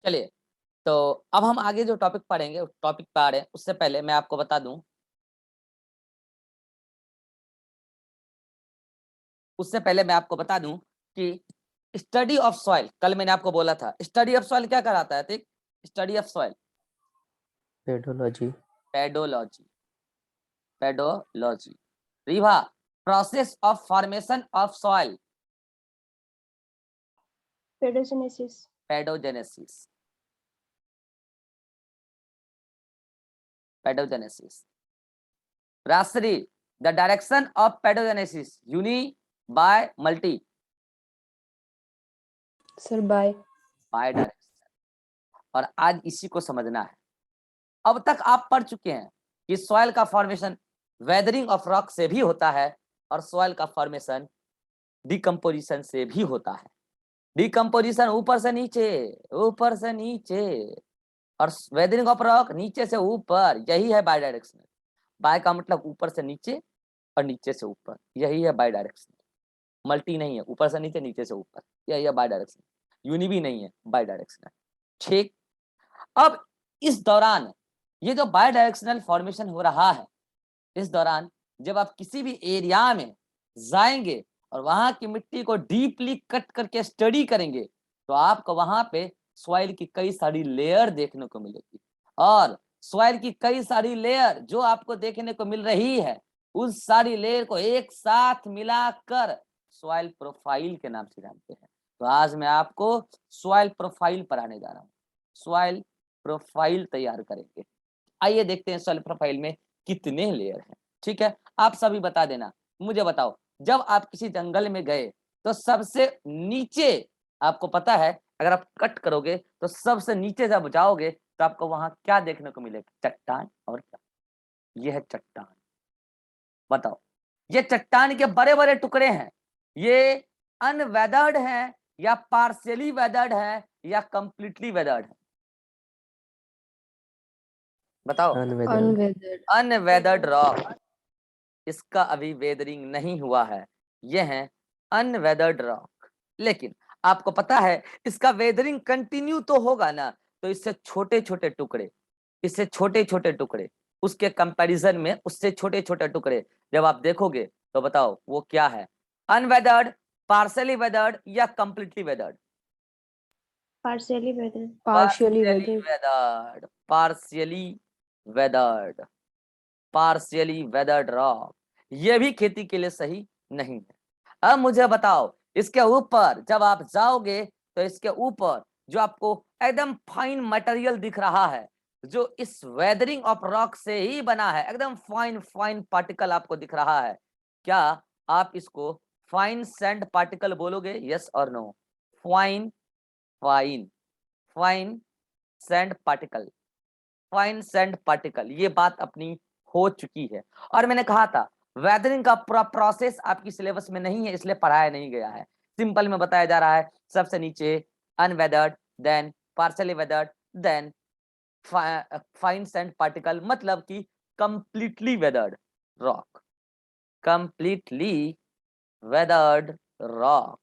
चलिए, तो अब हम आगे जो टॉपिक पढ़ेंगे उस टॉपिक पे आ रहे हैं। उससे पहले मैं आपको बता दूं कि स्टडी ऑफ सॉइल, कल मैंने आपको बोला था स्टडी ऑफ सॉइल क्या कराता है। ठीक, study of soil pedology pedology. Rewa, process of formation of soil pedogenesis Rajshree, the direction of pedogenesis uni by multi sir by direction. और आज इसी को समझना है। अब तक आप पढ़ चुके हैं कि सॉइल का फॉर्मेशन वेदरिंग ऑफ रॉक से भी होता है और सॉइल का फॉर्मेशन डिकम्पोजिशन से भी होता है। डिकम्पोजिशन ऊपर से नीचे और वेदरिंग ऑफ रॉक नीचे से ऊपर, यही है बाय डायरेक्शनल। बाय का मतलब ऊपर से नीचे और नीचे से ऊपर, यही है बाय डायरेक्शनल। मल्टी नहीं है, ऊपर से नीचे नीचे से ऊपर, यही है बाय डायरेक्शनल। यूनि भी नहीं है, बाय डायरेक्शनल। ठीक, अब इस दौरान ये जो बाय डायरेक्शनल फॉर्मेशन हो रहा है, इस दौरान जब आप किसी भी एरिया में जाएंगे और वहां की मिट्टी को डीपली कट करके स्टडी करेंगे तो आपको वहां पे सॉइल की कई सारी लेयर देखने को मिलेगी। और सॉइल की कई सारी लेयर जो आपको देखने को मिल रही है, उस सारी लेयर को एक साथ मिलाकर सॉइल प्रोफाइल के नाम से जानते हैं। तो आज मैं आपको सॉइल प्रोफाइल पढ़ाने जा रहा हूँ। सॉइल प्रोफाइल तैयार करेंगे। आइए देखते हैं सॉइल प्रोफाइल में कितने लेयर हैं। ठीक है, आप सभी बता देना। मुझे बताओ, जब आप किसी जंगल में गए तो सबसे नीचे आपको पता है, अगर आप कट करोगे तो सबसे नीचे जब जाओगे तो आपको वहां क्या देखने को मिलेगा? चट्टान। और क्या? यह है चट्टान। बताओ, ये चट्टान के बड़े बड़े टुकड़े हैं, ये अनवेदर्ड हैं या पार्शियली वेदर्ड है या कंप्लीटली वेदर्ड है? बताओ। अनवेदर्ड रॉक, इसका अभी वेदरिंग नहीं हुआ है, यह है अनवेदर्ड रॉक। लेकिन आपको पता है इसका वेदरिंग कंटिन्यू तो होगा ना, तो इससे छोटे छोटे टुकड़े उसके कंपैरिजन में, उससे छोटे छोटे टुकड़े जब आप देखोगे तो बताओ वो क्या है? अनवेदर्ड, पार्शियली वेदर्ड या completely weathered? Partially weathered partially weathered rock, ये भी खेती के लिए सही नहीं है। अब मुझे बताओ, इसके ऊपर जब आप जाओगे तो इसके ऊपर जो आपको एकदम फाइन मटेरियल दिख रहा है, जो इस वेदरिंग ऑफ रॉक से ही बना है, एकदम फाइन फाइन पार्टिकल आपको दिख रहा है, क्या आप इसको फाइन सैंड पार्टिकल बोलोगे? यस और no? Fine fine fine sand particle, ये बात अपनी हो चुकी है। और मैंने कहा था वेदरिंग का पूरा प्रोसेस आपकी सिलेबस में नहीं है, इसलिए पढ़ाया नहीं गया है। सिंपल में बताया जा रहा है, सबसे नीचे unweathered, then partially weathered, then fine sand particle, मतलब कि completely weathered rock. Completely weathered rock.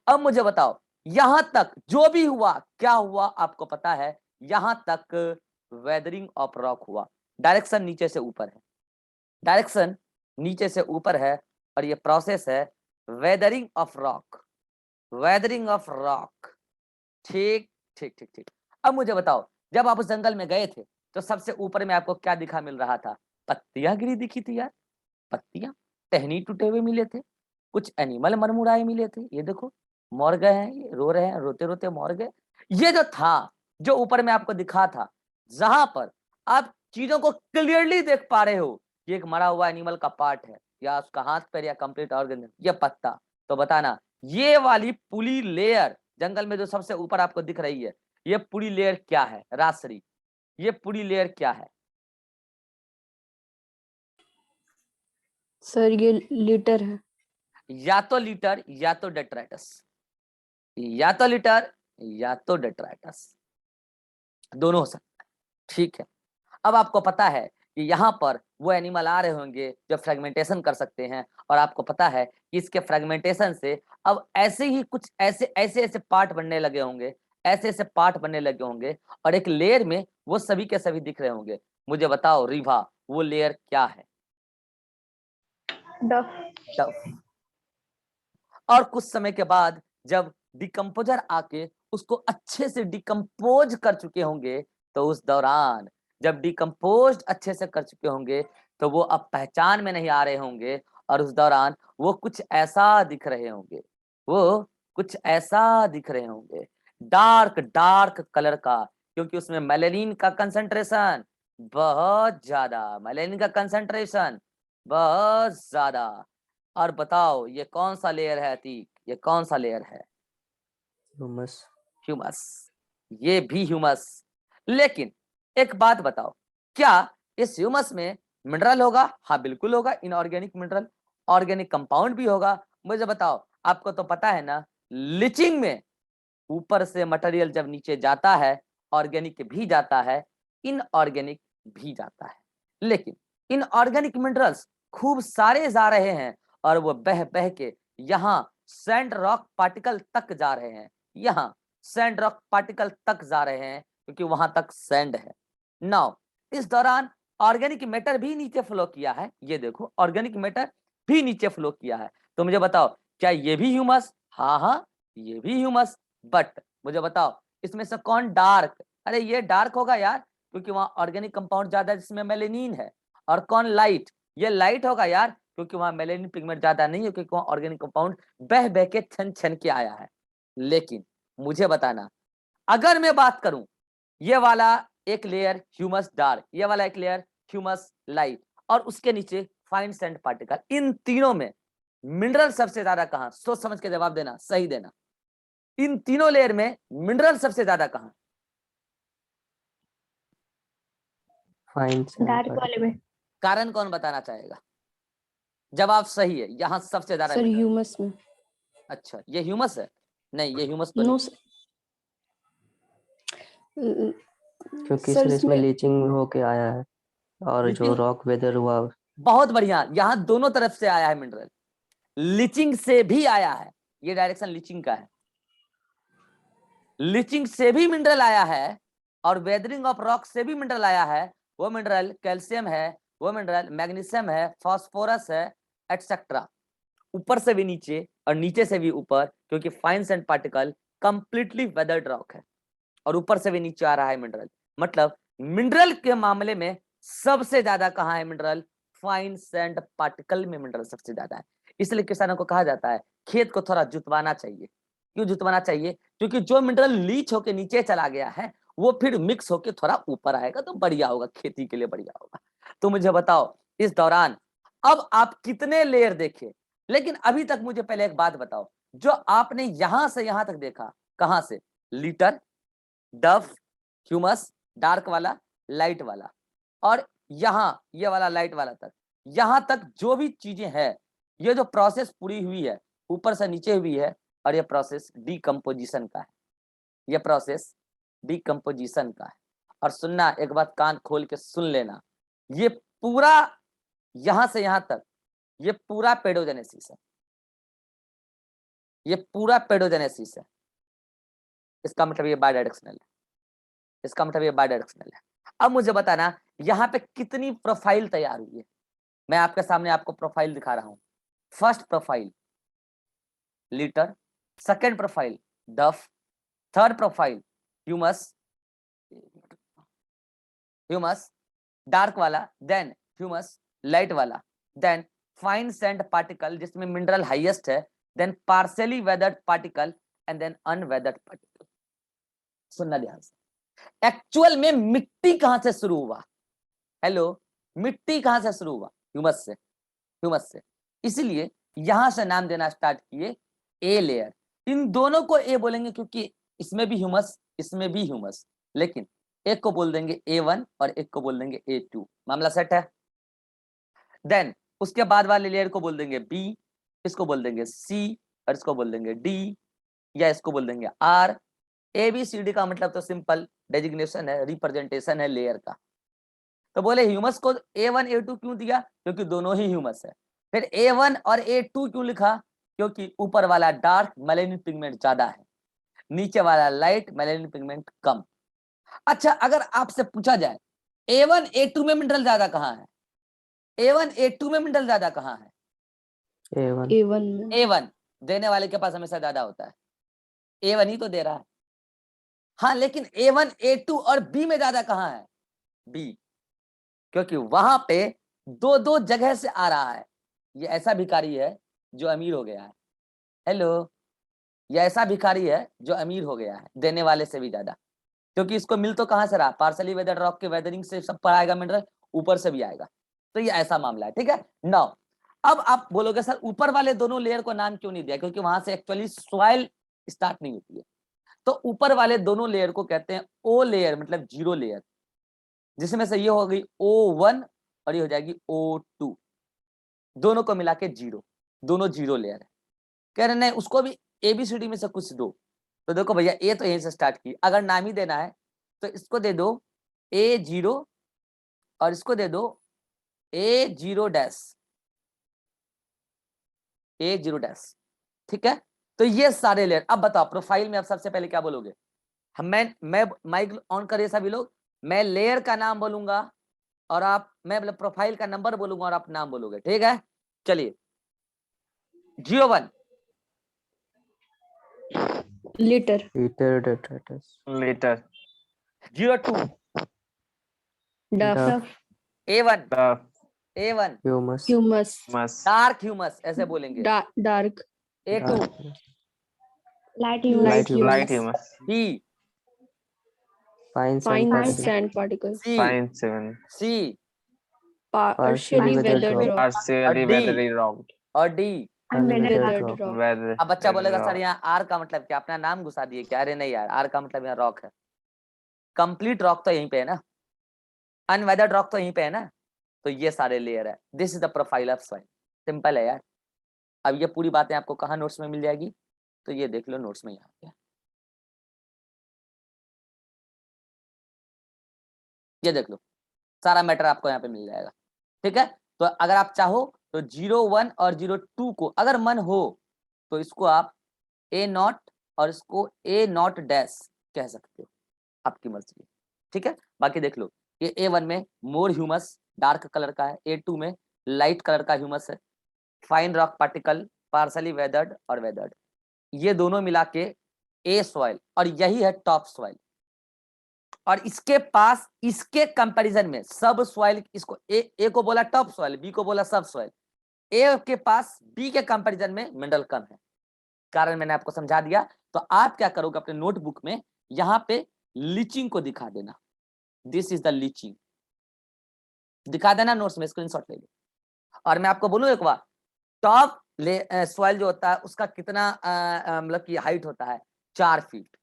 अब मुझे बताओ, यहां तक जो भी हुआ, क्या हुआ आपको पता है? यहां तक वेदरिंग ऑफ रॉक हुआ। डायरेक्शन नीचे से ऊपर है और ये प्रोसेस है वेदरिंग ऑफ रॉक। ठीक ठीक ठीक ठीक। अब मुझे बताओ, जब आप उस जंगल में गए थे तो सबसे ऊपर में आपको क्या दिखा मिल रहा था? पत्तियां गिरी दिखी थी यार, पत्तियां, टहनी टूटे हुए मिले थे, कुछ एनिमल मरमुराए मिले थे। ये देखो, मर गए हैं, ये रो रहे हैं, रोते रोते मर गए। ये जो था, जो ऊपर में आपको दिखा था, जहां पर आप चीजों को क्लियरली देख पा रहे हो कि एक मरा हुआ एनिमल का पार्ट है या उसका हाथ पैर या कंप्लीट ऑर्गन, या पत्ता, तो बताना ये वाली पूरी लेयर जंगल में जो सबसे ऊपर आपको दिख रही है, ये पूरी लेयर क्या है? राजश्री, ये पूरी लेयर क्या है? सर ये लीटर है। या तो लीटर या तो डेट्राइटस, या तो लीटर या तो डेट्राइटस, दोनों हो सकता है। ठीक है, अब आपको पता है कि यहाँ पर वो एनिमल आ रहे होंगे जो फ्रेगमेंटेशन कर सकते हैं, और आपको पता है कि इसके फ्रेगमेंटेशन से अब ऐसे ही कुछ ऐसे ऐसे ऐसे पार्ट बनने लगे होंगे, ऐसे ऐसे पार्ट बनने लगे होंगे, और एक लेयर में वो सभी के सभी दिख रहे होंगे। मुझे बताओ रिभा, वो लेयर क्या है? डफ। और कुछ समय के बाद जब डिकम्पोजर आके उसको अच्छे से डिकम्पोज कर चुके होंगे, तो उस दौरान जब डिकम्पोज अच्छे से कर चुके होंगे तो वो अब पहचान में नहीं आ रहे होंगे, और उस दौरान वो कुछ ऐसा दिख रहे होंगे, वो कुछ ऐसा दिख रहे होंगे, डार्क डार्क कलर का, क्योंकि उसमें मेलेनिन का कंसंट्रेशन बहुत ज्यादा, मेलेनिन का कंसंट्रेशन बहुत ज्यादा। और बताओ ये कौन सा लेयर है अतीक, ये कौन सा लेयर है? ह्यूमस। ह्यूमस, ये भी ह्यूमस। लेकिन एक बात बताओ, क्या इस ह्यूमस में मिनरल होगा? हाँ बिल्कुल होगा, इनऑर्गेनिक मिनरल, ऑर्गेनिक कंपाउंड भी होगा। मुझे बताओ, आपको तो पता है ना, लिचिंग में ऊपर से मटेरियल जब नीचे जाता है, ऑर्गेनिक भी जाता है, इनऑर्गेनिक भी जाता है, लेकिन इनऑर्गेनिक मिनरल्स खूब सारे जा रहे हैं, और वो बह बह के यहाँ सैंड रॉक पार्टिकल तक जा रहे हैं, यहाँ सैंड रॉक पार्टिकल तक जा रहे हैं, क्योंकि वहां तक सैंड है। नाउ इस दौरान ऑर्गेनिक मैटर भी नीचे फ्लो किया है, ये देखो ऑर्गेनिक मैटर भी नीचे फ्लो किया है। तो मुझे बताओ, क्या ये भी ह्यूमस? हाँ हाँ, ये भी ह्यूमस। बट मुझे बताओ, इसमें से कौन डार्क? अरे ये डार्क होगा यार, क्योंकि वहां ऑर्गेनिक कंपाउंड ज्यादा है जिसमें मेलेनिन है। और कौन लाइट? ये लाइट होगा यार, क्योंकि वहां मेलेनिन पिगमेंट ज्यादा नहीं है, क्योंकि वहां ऑर्गेनिक कंपाउंड बह बह के छन छन के आया है। लेकिन मुझे बताना, अगर मैं बात करूं, ये वाला एक लेयर ह्यूमस डार्क, ये वाला एक लेयर ह्यूमस लाइट, और उसके नीचे फाइन सैंड पार्टिकल, इन तीनों में मिनरल सबसे ज्यादा कहां? सोच समझ के जवाब देना, सही देना। इन तीनों लेयर में मिनरल सबसे ज्यादा कहां? फाइन सैंड डार्क वाले पार्टिकल। में। कारण कौन बताना चाहेगा? जवाब सही है, यहां सबसे ज्यादा सर मिनरल। ह्यूमस में। अच्छा, ये ह्यूमस है? नहीं, ये ह्यूमस तो नो नहीं। क्योंकि सर सर इसमें इसमें लीचिंग होके आया है, और जो लीचिंग, रॉक वेदर हुआ। बहुत बढ़िया, यहां दोनों तरफ से आया है मिनरल, लीचिंग से भी आया है, ये डायरेक्शन लीचिंग का है, लीचिंग से भी मिनरल आया है, और वेदरिंग ऑफ रॉक से भी मिनरल आया है। वो मिनरल कैल्शियम है, वो मिनरल मैग्नीशियम है, फास्फोरस है, एटसेट्रा। ऊपर से भी नीचे और नीचे से भी ऊपर, क्योंकि fine sand particle completely weathered rock है, और ऊपर से भी नीचे आ रहा है मिनरल। मतलब मिनरल के मामले में सबसे ज्यादा कहां है मिनरल? फाइन सैंड पार्टिकल में मिनरल सबसे ज्यादा है। इसलिए किसानों को कहा जाता है खेत को थोड़ा जुतवाना चाहिए। क्यों जुतवाना चाहिए? क्योंकि जो मिनरल लीच होके नीचे चला गया है, वो फिर मिक्स होके थोड़ा ऊपर आएगा, तो बढ़िया होगा, खेती के लिए बढ़िया होगा। तो मुझे बताओ, इस दौरान अब आप कितने लेयर देखे? लेकिन अभी तक मुझे पहले एक बात बताओ, जो आपने यहां से यहां तक देखा, कहां से? लीटर, डफ, ह्यूमस डार्क वाला, लाइट वाला, और यहां ये वाला लाइट वाला तक, यहां तक जो भी चीजें हैं, ये जो प्रोसेस पूरी हुई है, ऊपर से नीचे हुई है, और ये प्रोसेस डीकम्पोजिशन का है, ये प्रोसेस डीकम्पोजिशन का है। और सुनना, एक बात कान खोल के सुन लेना, ये पूरा यहां से यहां तक, ये पूरा पेडोजेनेसिस है, ये पूरा पेडोजेनेसिस है। इसका मतलब ये बायडायरेक्शनल है, इसका मतलब ये बायडायरेक्शनल है। अब मुझे बताना, यहाँ पे कितनी प्रोफाइल तैयार हुई है? मैं आपके सामने आपको प्रोफाइल दिखा रहा हूं। First profile litter, second profile duff, third profile humus, humus dark वाला, देन ह्यूमस लाइट वाला, देन फाइन सैंड पार्टिकल जिसमें मिनरल हाईएस्ट है, then partially weathered particle, and then unweathered particle. सुनना ध्यान से, एक्चुअल में मिट्टी कहां से शुरू हुआ? हेलो, मिट्टी कहां से शुरू हुआ? ह्यूमस से, ह्यूमस से। इसीलिए यहां से नाम देना स्टार्ट किए ए लेयर। इन दोनों को ए बोलेंगे क्योंकि इसमें भी ह्यूमस, इसमें भी ह्यूमस, लेकिन एक को बोल देंगे A1 और एक को बोल देंगे A2। मामला सेट है। देन उसके बाद वाले लेयर को बोल देंगे B, इसको बोल देंगे C, और इसको बोल देंगे D, या इसको बोल देंगे R। ABCD का मतलब तो सिंपल डेजिग्नेशन है, रिप्रेजेंटेशन है लेयर का। तो बोले ह्यूमस को A1 A2 क्यों दिया, क्योंकि दोनों ही ह्यूमस है। फिर A1 और A2 क्यों लिखा, क्योंकि ऊपर वाला डार्क मेलेनिन पिगमेंट ज्यादा है, नीचे वाला लाइट मेलेनिन पिगमेंट कम। अच्छा, अगर आपसे पूछा जाए A1 A2 में मिनरल ज्यादा कहाँ है, A1 A2 में मिनरल ज्यादा कहाँ है, A1 A1 में। A1 देने वाले के पास हमेशा ज्यादा होता है, A1 ही तो दे रहा है। हाँ, लेकिन A1 A2 और B में ज्यादा कहाँ है, B, क्योंकि वहां पे दो दो जगह से आ रहा है। ये ऐसा भिखारी है जो अमीर हो गया है, हेलो, ये ऐसा भिखारी है जो अमीर हो गया है देने वाले से भी ज्यादा, क्योंकि इसको मिल तो कहां से रहा, पार्सली वेदर्ड रॉक के वेदरिंग से सब पर आएगा मिनरल, ऊपर से भी आएगा। तो ये ऐसा मामला है, ठीक है। नाउ अब आप बोलोगे सर ऊपर वाले दोनों लेयर को नाम क्यों नहीं दिया, क्योंकि वहां से एक्चुअली सॉइल स्टार्ट नहीं होती है। तो ऊपर वाले दोनों लेयर को कहते हैं ओ लेयर, मतलब जीरो लेयर, जिसमें से ये हो गई O1 और ये हो जाएगी O2, दोनों को मिला के जीरो, दोनों जीरो लेयर है। कह रहे नहीं उसको भी ABCD में से कुछ दो, तो देखो भैया ए तो यहीं से स्टार्ट की, अगर नाम ही देना है तो इसको दे दो A0 और इसको दे दो A0 डैश, A0 डैश, ठीक है। तो ये सारे लेयर। अब बताओ प्रोफाइल में आप सबसे पहले क्या बोलोगे, मैं माइक ऑन करिए सभी लोग, मैं लेयर का नाम बोलूंगा और मैं मतलब प्रोफाइल का नंबर बोलूंगा और आप नाम बोलोगे, ठीक है। चलिए 01 लीटर। liter detritus लीटर 02 डफ। duff A1 duff A1 humus humus. मस डार्क ह्यूमस ऐसे बोलेंगे, dark. A2 dark humus, light Light humus. Light humus B fine sand fine particle sand particle. C fine seven C partially weathered weathered rock. Rock. Partially D weathered rock और D। unweathered weathered rock. Rock. Weather अब बच्चा बोलेगा sir यहाँ are का मतलब क्या, अपना नाम घुसा दिए क्या, अरे नहीं यार, आर का मतलब यहाँ रॉक है, कंप्लीट रॉक तो यहीं पे है ना, अनवेदर्ड रॉक तो यहीं पे है ना। तो ये सारे लेयर है, this is the profile of soil, simple है यार। अब ये पूरी बातें आपको कहाँ नोट्स में मिल जाएगी, तो ये देख लो नोट्स में, यहाँ पे ये देख लो, सारा मैटर आपको यहाँ पे मिल जाएगा, ठीक है। तो अगर आप चाहो तो 01 और 02 को अगर मन हो तो इसको आप A0 और इसको A0 डैश कह सकते हो, आपकी मर्जी, ठीक है। बाकी देख लो, ये A1 में मोर ह्यूमस डार्क कलर का है, A2 में लाइट कलर का ह्यूमस है, fine rock particle, partially weathered और वेदर्ड, ये दोनों मिला के ए सॉइल, और यही है टॉप सॉइल। और इसके पास इसके कंपैरिजन में सब सॉइल, इसको ए को बोला टॉप सॉइल, बी को बोला सब सॉइल, ए के पास बी के कंपैरिजन में मिनरल कम है, कारण मैंने आपको समझा दिया। तो आप क्या करोगे अपने नोटबुक में यहाँ पे लीचिंग को दिखा देना, दिस इज द लीचिंग, दिखा देना नोट्स में, स्क्रीनशॉट ले लो। और मैं आपको बोलूं एक बार, टॉप सॉइल जो होता है उसका कितना मतलब की हाइट होता है, 4 फीट,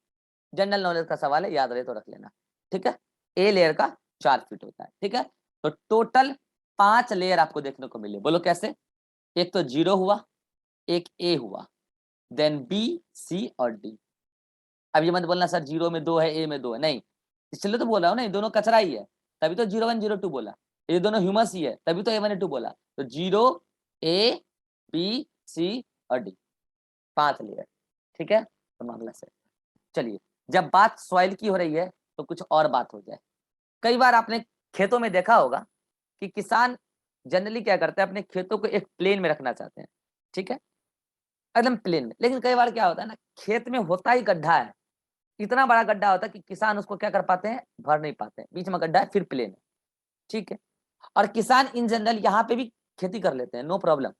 जनरल नॉलेज का सवाल है, याद रहे तो रख लेना, ठीक है। ए लेयर का 4 फीट होता है, ठीक है। तो टोटल 5 लेयर आपको देखने को मिले, बोलो कैसे, एक तो 0 हुआ, एक ए हुआ, देन बी सी और डी। अब ये मत बोलना सर 0 में 2 है ए में 2 है, नहीं, इसलिए तो बोल रहा हूँ ना, ये दोनों कचरा ही है, तभी तो 01 02 बोला, ये दोनों ह्यूमस ही है, तभी तो A1 A2 बोला। तो 0 ए बी सी और डी, 5 लेयर, ठीक है। तो मामला से चलिए, जब बात सॉइल की हो रही है तो कुछ और बात हो जाए। कई बार आपने खेतों में देखा होगा कि किसान जनरली क्या करते हैं, अपने खेतों को एक प्लेन में रखना चाहते हैं, ठीक है, एकदम प्लेन में। लेकिन कई बार क्या होता है ना, खेत में होता ही गड्ढा है, इतना बड़ा गड्ढा होता है कि किसान उसको क्या कर पाते हैं, भर नहीं पाते हैं, बीच में गड्ढा है फिर प्लेन है, ठीक है। और किसान इन जनरल यहाँ पे भी खेती कर लेते हैं, नो प्रॉब्लम।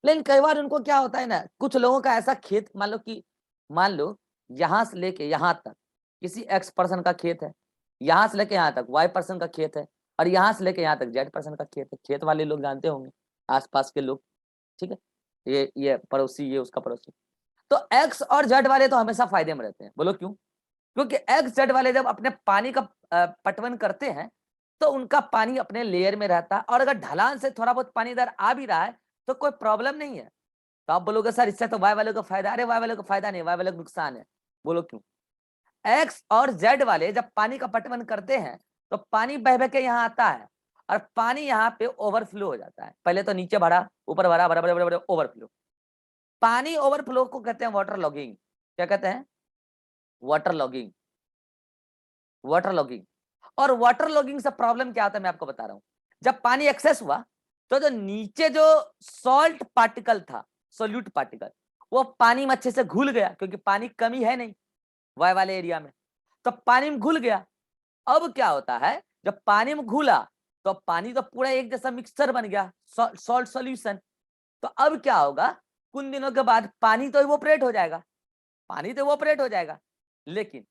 लेकिन कई बार उनको क्या होता है ना, कुछ लोगों का ऐसा खेत, मान लो यहाँ से लेके यहाँ तक किसी एक्स पर्सन का खेत है, यहाँ से लेके यहाँ तक वाई पर्सन का खेत है, और यहाँ से लेके यहाँ तक जेड पर्सन का खेत है। खेत वाले लोग जानते होंगे, आसपास के लोग, ठीक है, ये पड़ोसी, ये उसका पड़ोसी। तो एक्स और जेड वाले तो हमेशा फायदे में रहते हैं, बोलो क्यों, क्योंकि एक्स जेड वाले जब अपने पानी का पटवन करते हैं तो उनका पानी अपने लेयर में रहता है, और अगर ढलान से थोड़ा बहुत पानी इधर आ भी रहा है तो कोई प्रॉब्लम नहीं है। तो आप बोलोगे सर इससे तो वाई वाले को फायदा, अरे वाई वाले को फायदा नहीं, वाई वाले को नुकसान है, बोलो क्यों। एक्स और जेड वाले जब पानी का पटवन करते हैं तो पानी बह बह के यहाँ आता है और पानी यहाँ पे ओवरफ्लो हो जाता है। पहले तो नीचे भरा, ऊपर भरा, भरा भरा भरा ओवरफ्लो। पानी ओवरफ्लो को कहते हैं वाटर लॉगिंग। क्या कहते हैं? Water logging. Water logging. और वाटर लॉगिंग से प्रॉब्लम क्या होता है मैं आपको बता रहा हूं। जब पानी एक्सेस हुआ तो जो नीचे जो सॉल्ट पार्टिकल था, सोल्यूट पार्टिकल, वो पानी में अच्छे से घुल गया, क्योंकि पानी कमी है नहीं वाय वाले एरिया में, तो पानी में घुल गया। अब क्या होता है, जब पानी में घुला तो पानी तो पूरा एक जैसा मिक्सचर बन गया, सॉल्ट सॉल्यूशन। तो अब क्या होगा, कुछ दिनों के बाद पानी तो इवोपरेट हो जाएगा, पानी तो इवोपरेट हो जाएगा, लेकिन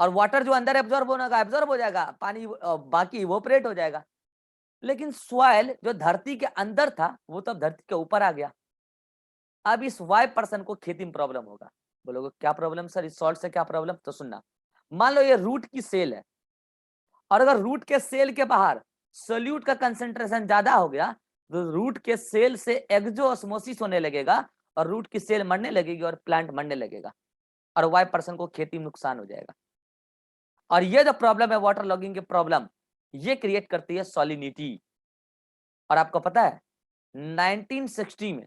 और वाटर जो अंदर एब्जॉर्ब होना का एब्जॉर्ब हो जाएगा, पानी बाकी इवोपरेट हो जाएगा। लेकिन सॉइल जो धरती के अंदर था वो तो धरती के ऊपर आ गया। अब इस वाई पर्सन को खेती में प्रॉब्लम होगा। बोलोगे क्या प्रॉब्लम सर, इस सॉल्ट से क्या प्रॉब्लम? तो सुनना, मान लो ये रूट की सेल है, और अगर रूट के सेल के बाहर सोल्यूट का कंसेंट्रेशन ज्यादा हो गया तो रूट के सेल से एक्सोऑस्मोसिस होने लगेगा और रूट की सेल मरने लगेगी और प्लांट मरने लगेगा, और वाई पर्सन को खेती में नुकसान हो जाएगा। और ये जो प्रॉब्लम है वाटर लॉगिंग की प्रॉब्लम, ये क्रिएट करती है सॉलिनिटी। और आपको पता है 1960 में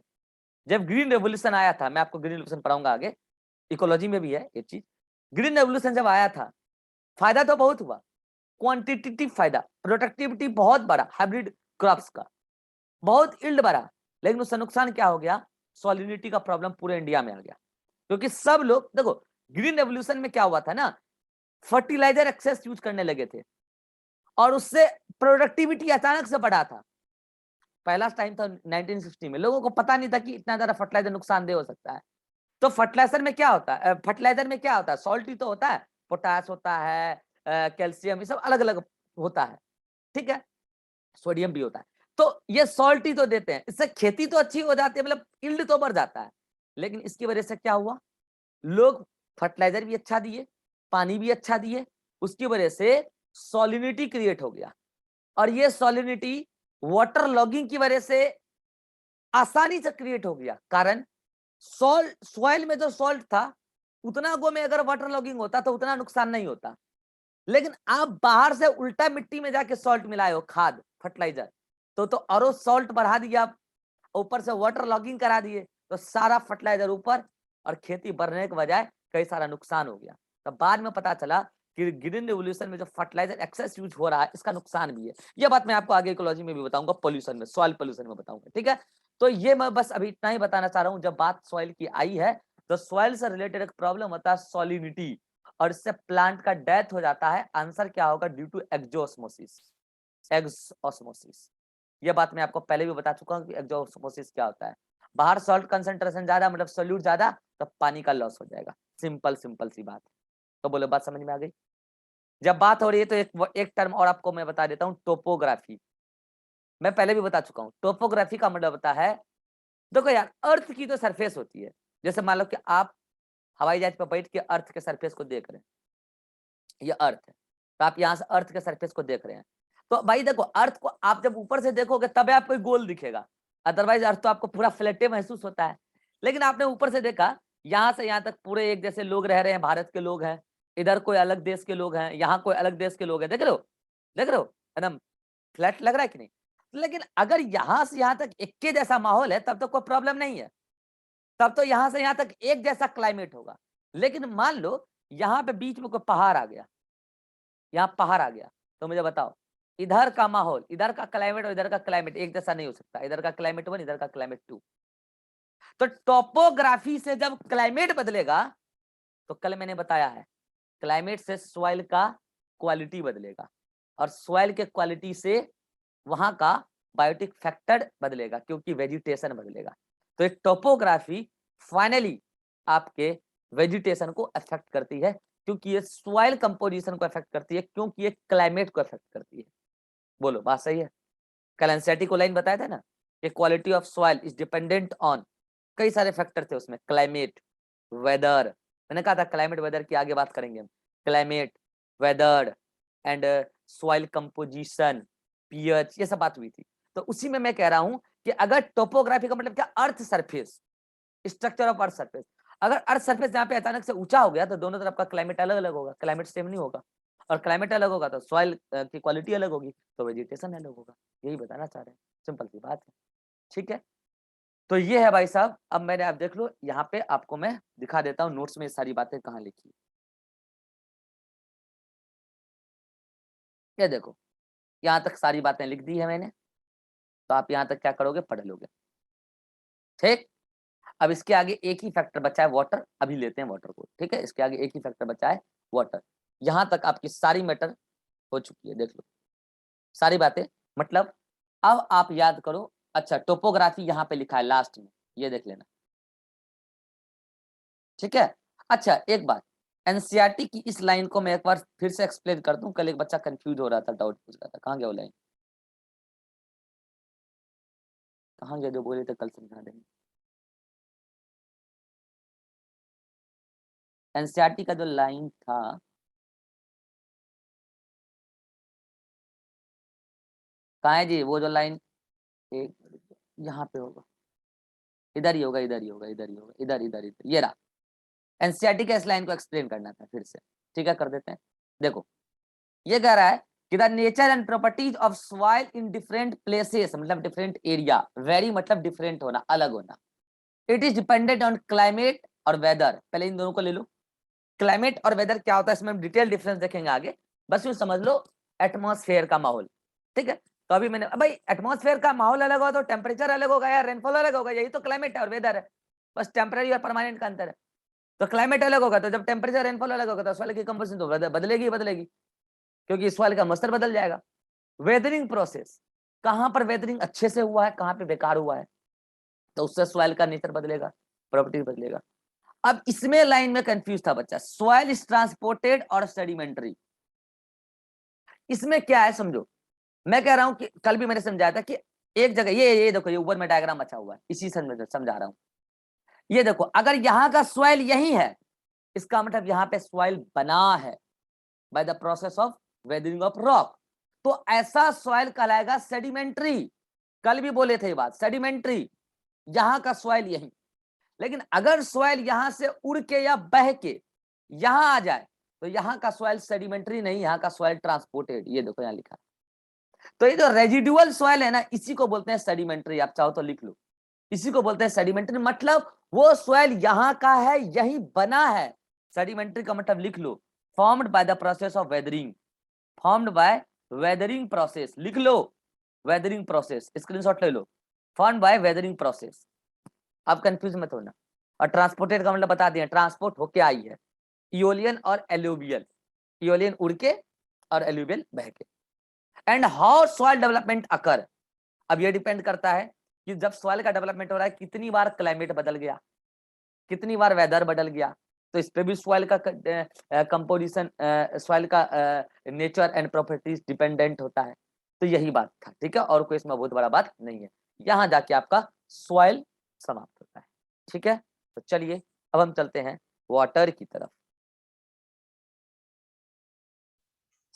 जब ग्रीन रेवोल्यूशन आया था, मैं आपको ग्रीन रेवोल्यूशन पढ़ाऊंगा आगे, इकोलॉजी में भी है ये चीज। ग्रीन रेवोल्यूशन जब आया था, फायदा तो बहुत हुआ, क्वांटिटेटिव फायदा, प्रोडक्टिविटी बहुत बढ़ा, हाइब्रिड क्रॉप्स का बहुत इल्ड बढ़ा, लेकिन उससे नुकसान क्या हो गया, सॉलिनिटी का प्रॉब्लम पूरे इंडिया में आ गया। क्योंकि सब लोग देखो, ग्रीन रेवोल्यूशन में क्या हुआ था ना, फर्टिलाइजर एक्सेस यूज करने लगे थे और उससे प्रोडक्टिविटी अचानक से बढ़ा था। पहला टाइम था 1960 में, लोगों को पता नहीं था कि इतना ज्यादा फर्टिलाइजर नुकसानदेह हो सकता है। तो फर्टिलाइजर में क्या होता है, फर्टिलाइजर में क्या होता है, सॉल्ट ही तो होता है, पोटास होता है, कैल्शियम, ये सब अलग अलग होता है, ठीक है, सोडियम भी होता है। तो ये सॉल्ट ही तो देते हैं, इससे खेती तो अच्छी हो जाती है, मतलब यील्ड तो बढ़ जाता है। लेकिन इसकी वजह से क्या हुआ, लोग फर्टिलाइजर भी अच्छा दिए, पानी भी अच्छा दिए, उसकी वजह से सॉलिनिटी क्रिएट हो गया। और ये सॉलिनिटी वाटर लॉगिंग की वजह से आसानी से क्रिएट हो गया। कारण सॉइल में जो सॉल्ट था उतना गो में अगर वाटर लॉगिंग होता तो उतना नुकसान नहीं होता। लेकिन आप बाहर से उल्टा मिट्टी में जाके सॉल्ट मिलाए हो, खाद फर्टिलाइजर, तो और सॉल्ट बढ़ा दिया आप, ऊपर से वाटर लॉगिंग करा दिए, तो सारा फर्टिलाइजर ऊपर और खेती बढ़ने के बजाय कई सारा नुकसान हो गया। तो बाद में पता चला कि ग्रीन रेवोल्यूशन में जो फर्टिलाइजर एक्सेस यूज हो रहा है इसका नुकसान भी है। यह बात मैं आपको आगे इकोलॉजी में भी बताऊंगा, पोल्यूशन में, सॉइल पोल्यूशन में बताऊंगा, ठीक है। तो ये मैं बस अभी इतना ही बताना चाह रहा हूँ। जब बात सॉइल की आई है तो सॉइल से रिलेटेड एक प्रॉब्लम होता है सॉलिनिटी, और इससे प्लांट का डेथ हो जाता है। आंसर क्या होगा, ड्यू टू एक्सोऑस्मोसिस। एक्सोऑस्मोसिस, ये बात मैं आपको पहले भी बता चुका हूँ कि एक्सोऑस्मोसिस क्या होता है। बाहर सॉल्ट कंसेंट्रेशन ज्यादा, मतलब सोल्यूट ज्यादा, तो पानी का लॉस हो जाएगा। सिंपल सिंपल सी बात। तो बोलो बात समझ में आ गई। जब बात हो रही है तो एक टर्म और आपको मैं बता देता हूँ, टोपोग्राफी। मैं पहले भी बता चुका हूँ, टोपोग्राफी का मतलब होता है, देखो यार, अर्थ की तो सरफेस होती है। जैसे मान लो कि आप हवाई जहाज पर बैठ के अर्थ के सरफेस को देख रहे हैं, ये अर्थ है, तो आप यहाँ से अर्थ के सरफेस को देख रहे हैं। तो भाई देखो, अर्थ को आप जब ऊपर से देखोगे तब आपको गोल दिखेगा, अदरवाइज अर्थ तो आपको पूरा फ्लैटे महसूस होता है। लेकिन आपने ऊपर से देखा, यहाँ से यहाँ तक पूरे एक जैसे लोग रह रहे हैं, भारत के लोग हैं, इधर कोई अलग देश के लोग हैं, यहाँ कोई अलग देश के लोग हैं, देख रहे हो, देख रहे हो, एकदम फ्लैट लग रहा है कि नहीं। लेकिन अगर यहाँ से यहाँ तक एक के जैसा माहौल है तब तो कोई प्रॉब्लम नहीं है, तब तो यहाँ से यहाँ तक एक जैसा क्लाइमेट होगा। लेकिन मान लो यहाँ पे बीच में कोई पहाड़ आ गया, यहाँ पहाड़ आ गया, तो मुझे बताओ, इधर का माहौल, इधर का क्लाइमेट और इधर का क्लाइमेट एक जैसा नहीं हो सकता। इधर का क्लाइमेट 1, इधर का क्लाइमेट 2। तो टोपोग्राफी से जब क्लाइमेट बदलेगा, तो कल मैंने बताया है, क्लाइमेट से सॉइल का क्वालिटी बदलेगा, और सॉइल के क्वालिटी से वहां का बायोटिक फैक्टर बदलेगा, क्योंकि वेजिटेशन बदलेगा। तो एक टोपोग्राफी फाइनली आपके वेजिटेशन को अफेक्ट करती है, क्योंकि ये सॉइल कंपोजिशन को अफेक्ट करती है, क्योंकि ये क्लाइमेट को अफेक्ट करती है। बोलो बात सही है। कल एनसीईआरटी को लाइन बताया था ना कि quality of soil is dependent on, कई सारे फैक्टर थे उसमें, क्लाइमेट, वेदर, मैंने कहा था क्लाइमेट वेदर की आगे बात करेंगे हम, climate, weather and soil composition, pH, ये सब बात हुई थी। तो उसी में मैं कह रहा हूं कि अगर टोपोग्राफी का मतलब क्या, earth surface, structure of earth surface, अगर अर्थ सरफेस यहाँ पे अचानक से ऊंचा हो गया तो दोनों तरफ का क्लाइमेट अलग अलग होगा, क्लाइमेट सेम नहीं होगा। और क्लाइमेट अलग होगा तो सॉइल की क्वालिटी अलग होगी, तो वेजिटेशन अलग होगा। यही बताना चाह रहे हैं, सिंपल सी बात है। ठीक है, तो ये है भाई साहब। अब मैंने, आप देख लो यहाँ पे आपको मैं दिखा देता हूँ नोट्स में सारी बातें कहाँ लिखी। ये देखो, यहाँ तक सारी बातें लिख दी है मैंने, तो आप यहाँ तक क्या करोगे, पढ़ लोगे। ठीक, अब इसके आगे एक ही फैक्टर बचा है, वाटर। अभी लेते हैं वाटर को। ठीक है, इसके आगे एक ही फैक्टर बचा है, वाटर। यहाँ तक आपकी सारी मैटर हो चुकी है, देख लो सारी बातें। मतलब अब आप याद करो। अच्छा, टोपोग्राफी यहाँ पे लिखा है लास्ट में, ये देख लेना। ठीक है, अच्छा एक बात, एनसीईआरटी की इस लाइन को मैं एक बार फिर से एक्सप्लेन कर दूं। कल एक बच्चा कंफ्यूज हो रहा था, डाउट पूछ रहा था, कहाँ गया वो लाइन, कहाँ गया जो बोले थे कल समझा देंगे। एनसीईआरटी का जो लाइन था, कहाँ है जी वो जो लाइन, एक यहाँ पे होगा, इधर ही होगा, इधर ही होगा, इधर ही होगा, इधर इधर इधर, ये रहा। एनसीईआरटी के इस लाइन को एक्सप्लेन करना था फिर से। ठीक है, कर देते हैं। देखो, ये कह रहा है कि the nature and properties of soil in different places, मतलब डिफरेंट एरिया, वेरी मतलब डिफरेंट होना, अलग होना। It is dependent on climate और वेदर। पहले इन दोनों को ले लो। क्लाइमेट और वेदर क्या होता है, इसमें हम डिटेल डिफरेंस देखेंगे आगे। बस यूं समझ लो, एटमॉस्फेयर का माहौल। ठीक है, तो अभी मैंने, भाई एटमॉस्फेयर का माहौल अलग होगा तो टेम्परेचर अलग होगा या रेनफॉल अलग होगा, यही तो क्लाइमेट है और वेदर है। बस टेम्पररी और परमानेंट का अंतर है। तो क्लाइमेट अलग होगा तो जब टेम्परेचर रेनफॉल अलग होगा तो सॉइल की कंपोजिशन तो बदलेगी बदलेगी, क्योंकि सॉइल का मस्तर बदल जाएगा। वेदरिंग प्रोसेस, कहाँ पर वेदरिंग अच्छे से हुआ है, कहाँ पे बेकार हुआ है, तो उससे सॉइल का नेचर बदलेगा, प्रॉपर्टी बदलेगा। अब इसमें लाइन में कंफ्यूज था बच्चा, सॉइल इज ट्रांसपोर्टेड और सेडिमेंट्री। इसमें क्या है समझो, मैं कह रहा हूं कि कल भी मैंने समझाया था कि एक जगह, ये देखो, ये ऊपर में डायग्राम अच्छा हुआ है, इसी से समझा रहा हूं। ये देखो, अगर यहाँ का सॉइल यही है, इसका मतलब यहाँ पे सॉइल बना है bye the process of weathering of rock, तो ऐसा सॉइल कहलाएगा सेडिमेंट्री। कल भी बोले थे ये बात, सेडिमेंट्री, यहाँ का सॉइल यही। लेकिन अगर सॉइल यहां से उड़ के या बह के यहां आ जाए तो यहाँ का सॉइल सेडिमेंट्री नहीं, यहाँ का सॉइल ट्रांसपोर्टेड। ये देखो यहाँ लिखा है। तो ये जो रेजिडुअल सॉइल है ना, इसी को बोलते हैं सेडिमेंट्री। आप चाहो तो लिख लो, इसी को बोलते हैं सेडिमेंट्री। मतलब वो सॉइल यहाँ का है, यही बना है। सेडिमेंट्री का मतलब लिख लो, formed by the process of weathering, formed by weathering process. लिख लो, वेदरिंग प्रोसेस, स्क्रीनशॉट ले लो, फॉर्म्ड बाय वेदरिंग प्रोसेस। आप कंफ्यूज मत होना। और ट्रांसपोर्टेड का मतलब बता दिए, ट्रांसपोर्ट होके आई है, इओलियन और एल्यूवियल, इओलियन उड़ के और एल्यूवियल बह के। एंड हाउ सॉइल डेवलपमेंट अकर, अब ये डिपेंड करता है कि जब सॉइल का डेवलपमेंट हो रहा है कितनी बार क्लाइमेट बदल गया, कितनी बार वेदर बदल गया, तो इस पे भी सॉइल का कंपोजिशन, सॉइल का नेचर एंड प्रॉपर्टीज डिपेंडेंट होता है। तो यही बात था। ठीक है, और कोई इसमें बहुत बड़ा बात नहीं है। यहाँ जाके आपका सॉइल समाप्त होता है। ठीक है, तो चलिए अब हम चलते हैं वाटर की तरफ।